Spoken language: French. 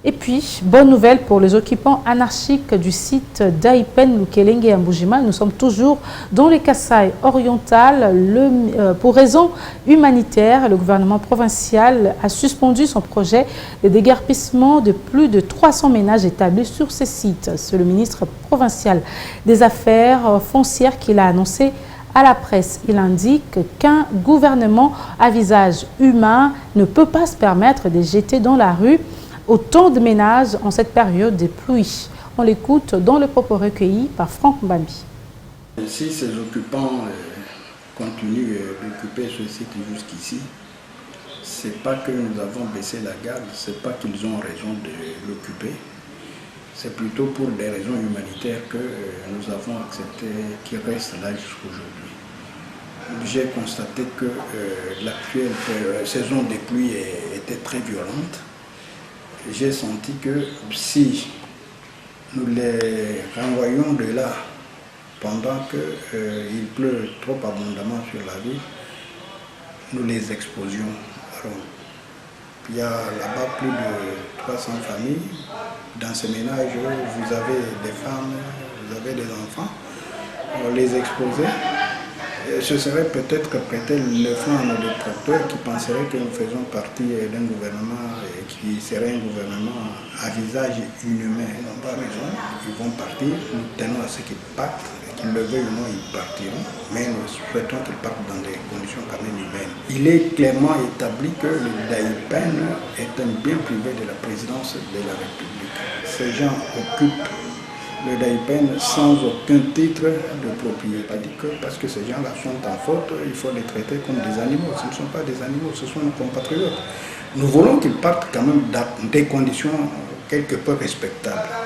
Et puis, bonne nouvelle pour les occupants anarchiques du site d'Aipen, Lukelenge et Mbujima. Nous sommes toujours dans les Kasaï orientales. Pour raison humanitaire, le gouvernement provincial a suspendu son projet de déguerpissement de plus de 300 ménages établis sur ces sites. C'est le ministre provincial des Affaires foncières qui l'a annoncé à la presse. Il indique qu'un gouvernement à visage humain ne peut pas se permettre de jeter dans la rue autant de ménages en cette période de pluie. On l'écoute dans le propos recueilli par Franck Mbambi. Si ces occupants continuent d'occuper ce site jusqu'ici, c'est pas que nous avons baissé la garde, c'est pas qu'ils ont raison de l'occuper, c'est plutôt pour des raisons humanitaires que nous avons accepté qu'ils restent là jusqu'aujourd'hui. J'ai constaté que l'actuelle saison des pluies était très violente. J'ai senti que si nous les renvoyons de là pendant qu'il pleut trop abondamment sur la ville, nous les exposions. Alors, il y a là-bas plus de 300 familles. Dans ces ménages, vous avez des femmes, vous avez des enfants. On les exposait. Ce serait peut-être prêter le flanc à nos détracteurs qui penseraient que nous faisons partie d'un gouvernement qui serait un gouvernement à visage inhumain. Ils n'ont pas raison, ils vont partir, nous tenons à ce qu'ils partent, qu'ils le veuillent ou non, ils partiront, mais nous souhaitons qu'ils partent dans des conditions quand même humaines. Il est clairement établi que le Daipen est un bien privé de la présidence de la République. Ces gens occupent le Daipen sans aucun titre de propriété. Pas dit que parce que ces gens-là sont en faute, il faut les traiter comme des animaux. Ce ne sont pas des animaux, ce sont nos compatriotes. Nous voulons qu'ils partent quand même dans des conditions quelque peu respectables.